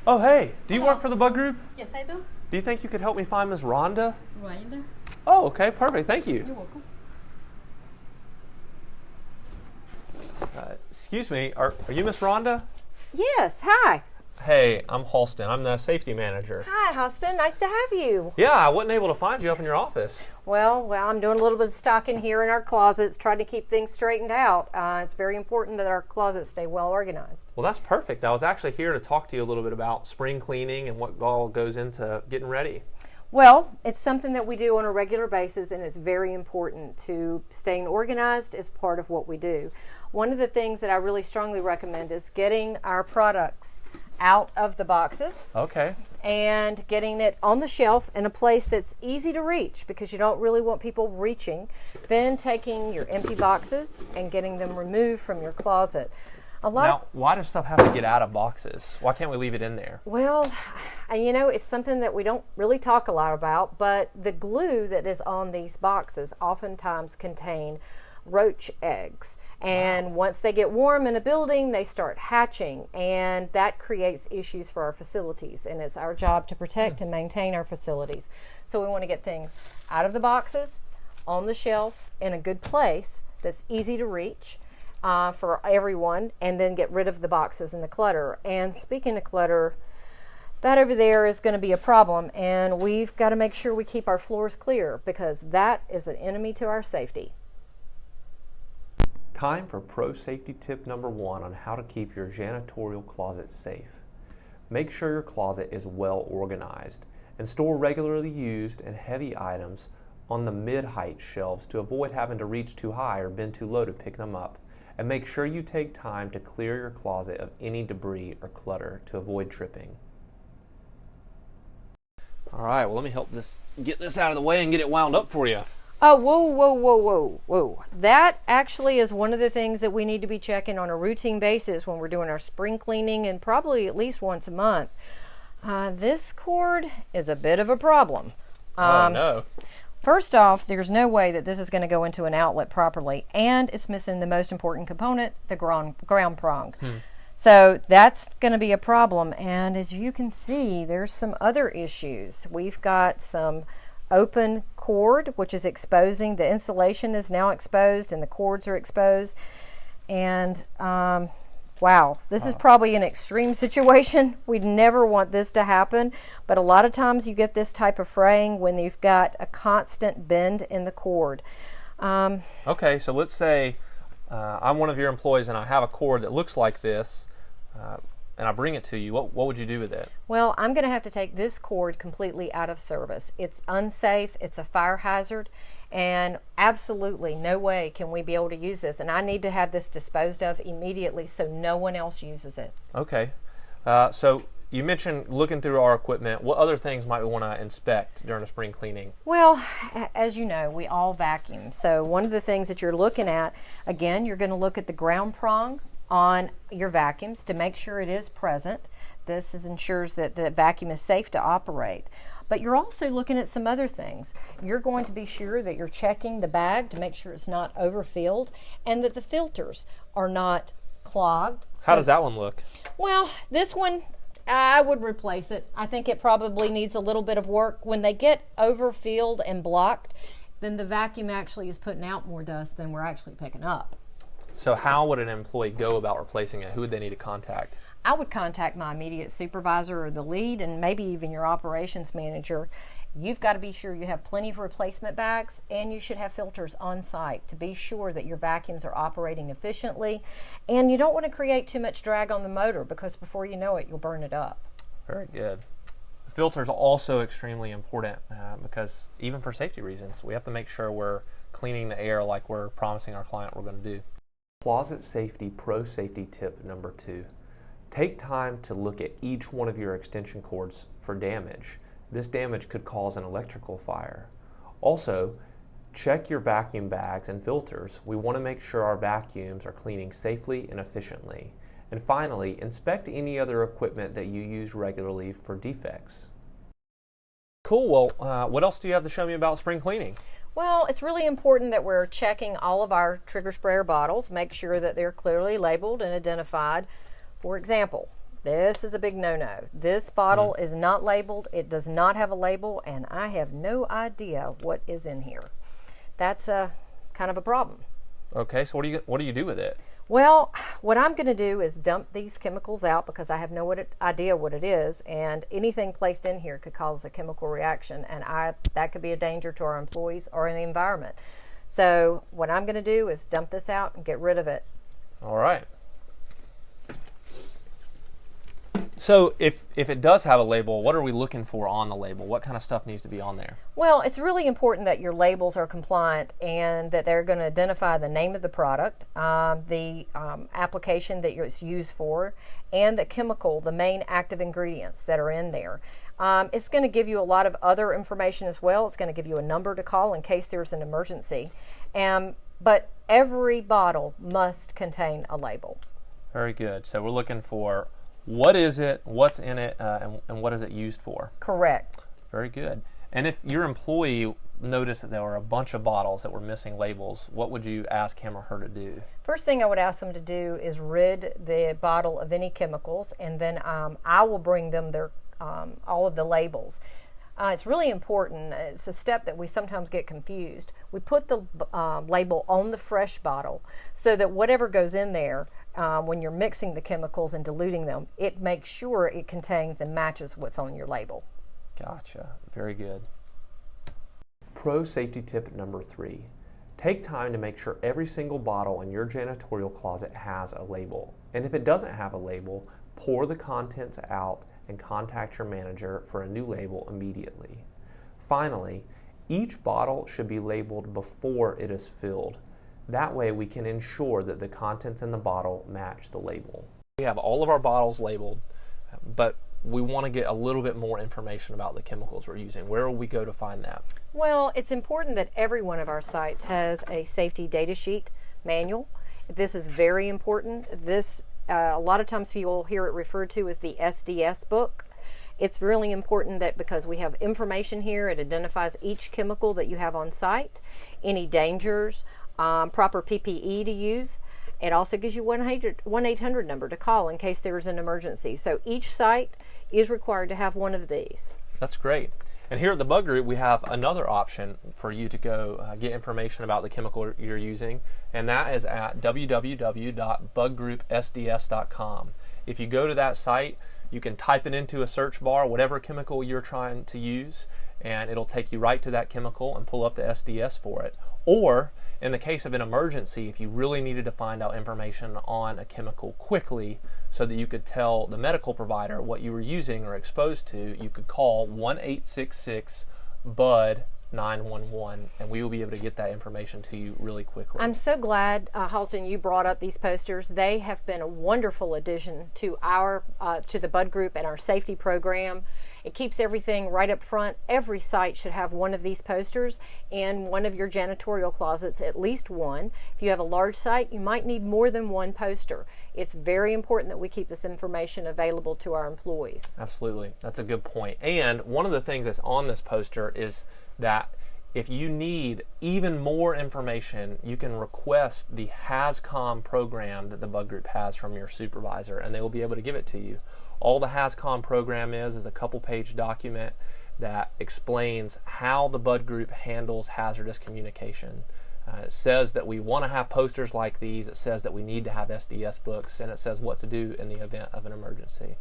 Oh, hey, do you Hello. work for the bug group? Yes, I do. Do you think you could help me find Miss Rhonda? Rhonda. Oh, okay, perfect, thank you. You're welcome. Excuse me, are you Miss Rhonda? Yes, hi. Hey, I'm Halston. I'm the safety manager. Hi, Austin. Nice to have you. Yeah, I wasn't able to find you up in your office. Well, I'm doing a little bit of stocking here in our closets, trying to keep things straightened out. It's very important that our closets stay well organized. Well, that's perfect. I was actually here to talk to you a little bit about spring cleaning and what all goes into getting ready. Well, it's something that we do on a regular basis, and it's very important to staying organized as part of what we do. One of the things that I really strongly recommend is getting our products out of the boxes. Okay. And getting it on the shelf in a place that's easy to reach, because you don't really want people reaching. Then taking your empty boxes and getting them removed from your closet. Now, why does stuff have to get out of boxes? Why can't we leave it in there? Well, it's something that we don't really talk a lot about, but the glue that is on these boxes oftentimes contain roach eggs, and once they get warm in a building, they start hatching, and that creates issues for our facilities, and it's our job to protect and maintain our facilities. So we want to get things out of the boxes, on the shelves, in a good place that's easy to reach for everyone, and then get rid of the boxes and the clutter. And speaking of clutter, that over there is going to be a problem, and we've got to make sure we keep our floors clear, because that is an enemy to our safety. Time for pro safety tip number 1 on how to keep your janitorial closet safe. Make sure your closet is well organized and store regularly used and heavy items on the mid-height shelves to avoid having to reach too high or bend too low to pick them up. And make sure you take time to clear your closet of any debris or clutter to avoid tripping. All right, well, let me get this out of the way and get it wound up for you. Oh, whoa. That actually is one of the things that we need to be checking on a routine basis when we're doing our spring cleaning, and probably at least once a month. This cord is a bit of a problem. Oh, no. First off, there's no way that this is going to go into an outlet properly, and it's missing the most important component, the ground prong. So that's going to be a problem, and as you can see, there's some other issues. We've got some open cord, which is exposing. The insulation is now exposed and the cords are exposed. And wow, this is probably an extreme situation. We'd never want this to happen, but a lot of times you get this type of fraying when you've got a constant bend in the cord. Okay, so let's say I'm one of your employees and I have a cord that looks like this, and I bring it to you. What would you do with it? Well, I'm going to have to take this cord completely out of service. It's unsafe, it's a fire hazard, and absolutely no way can we be able to use this. And I need to have this disposed of immediately so no one else uses it. Okay. So you mentioned looking through our equipment. What other things might we want to inspect during a spring cleaning? Well, as you know, we all vacuum. So one of the things that you're looking at, again, you're going to look at the ground prong on your vacuums to make sure it is present. This ensures that the vacuum is safe to operate. But you're also looking at some other things. You're going to be sure that you're checking the bag to make sure it's not overfilled and that the filters are not clogged. How does that one look? Well, this one, I would replace it. I think it probably needs a little bit of work. When they get overfilled and blocked, then the vacuum actually is putting out more dust than we're actually picking up. So how would an employee go about replacing it? Who would they need to contact? I would contact my immediate supervisor or the lead, and maybe even your operations manager. You've got to be sure you have plenty of replacement bags, and you should have filters on site to be sure that your vacuums are operating efficiently. And you don't want to create too much drag on the motor, because before you know it, you'll burn it up. Very good. The filters are also extremely important because even for safety reasons, we have to make sure we're cleaning the air like we're promising our client we're going to do. Closet safety pro safety tip number 2. Take time to look at each one of your extension cords for damage. This damage could cause an electrical fire. Also, check your vacuum bags and filters. We want to make sure our vacuums are cleaning safely and efficiently. And finally, inspect any other equipment that you use regularly for defects. Cool. Well, what else do you have to show me about spring cleaning? Well, it's really important that we're checking all of our trigger sprayer bottles, make sure that they're clearly labeled and identified. For example, This is a big no-no. This bottle is not labeled. It does not have a label, and I have no idea what is in here. That's a kind of a problem. Okay, so what do you do with it? Well, what I'm going to do is dump these chemicals out because I have no idea what it is, and anything placed in here could cause a chemical reaction, and that could be a danger to our employees or in the environment. So what I'm going to do is dump this out and get rid of it. All right. So if it does have a label, what are we looking for on the label? What kind of stuff needs to be on there? Well, it's really important that your labels are compliant and that they're going to identify the name of the product, the application that it's used for, and the chemical, the main active ingredients that are in there. It's going to give you a lot of other information as well. It's going to give you a number to call in case there's an emergency. But every bottle must contain a label. Very good. So we're looking for what is it, what's in it, and what is it used for? Correct. Very good. And if your employee noticed that there were a bunch of bottles that were missing labels, what would you ask him or her to do? First thing I would ask them to do is rid the bottle of any chemicals, and then I will bring them their all of the labels. It's really important. It's a step that we sometimes get confused. We put the label on the fresh bottle so that whatever goes in there, when you're mixing the chemicals and diluting them, it makes sure it contains and matches what's on your label. Gotcha. Very good. Pro safety tip number 3. Take time to make sure every single bottle in your janitorial closet has a label. And if it doesn't have a label, pour the contents out and contact your manager for a new label immediately. Finally, each bottle should be labeled before it is filled. That way we can ensure that the contents in the bottle match the label. We have all of our bottles labeled, but we want to get a little bit more information about the chemicals we're using. Where will we go to find that? Well, it's important that every one of our sites has a safety data sheet manual. This is very important. This a lot of times you'll hear it referred to as the SDS book. It's really important that because we have information here, it identifies each chemical that you have on site, any dangers, proper PPE to use. It also gives you 1-800 number to call in case there is an emergency. So each site is required to have one of these. That's great. And here at the Bug Group, we have another option for you to go get information about the chemical you're using, and that is at www.buggroupsds.com. If you go to that site, you can type it into a search bar, whatever chemical you're trying to use, and it'll take you right to that chemical and pull up the SDS for it. Or, in the case of an emergency, if you really needed to find out information on a chemical quickly so that you could tell the medical provider what you were using or exposed to, you could call 1-866-BUD-911, and we will be able to get that information to you really quickly. I'm so glad, Halston, you brought up these posters. They have been a wonderful addition to our to the Bud Group and our safety program. It keeps everything right up front. Every site should have one of these posters in one of your janitorial closets, at least one. If you have a large site, you might need more than one poster. It's very important that we keep this information available to our employees. Absolutely. That's a good point. And one of the things that's on this poster is that if you need even more information, you can request the HAZCOM program that the Bug Group has from your supervisor, and they will be able to give it to you. All the HAZCOM program is a couple-page document that explains how the Bud Group handles hazardous communication. It says that we want to have posters like these. It says that we need to have SDS books, and it says what to do in the event of an emergency.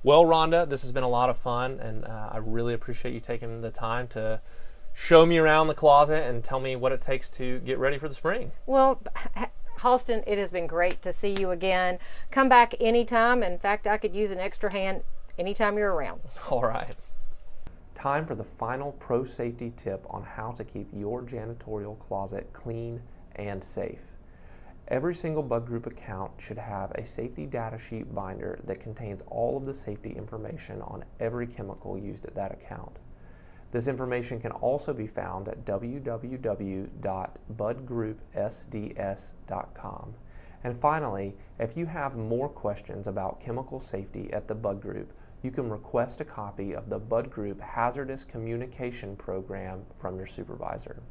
Well, Rhonda, this has been a lot of fun, and I really appreciate you taking the time to show me around the closet and tell me what it takes to get ready for the spring. Well, Halston, it has been great to see you again. Come back anytime. In fact, I could use an extra hand anytime you're around. All right. Time for the final pro safety tip on how to keep your janitorial closet clean and safe. Every single Bug Group account should have a safety data sheet binder that contains all of the safety information on every chemical used at that account. This information can also be found at www.budgroupsds.com. And finally, if you have more questions about chemical safety at the Bug Group, you can request a copy of the Bud Group Hazardous Communication Program from your supervisor.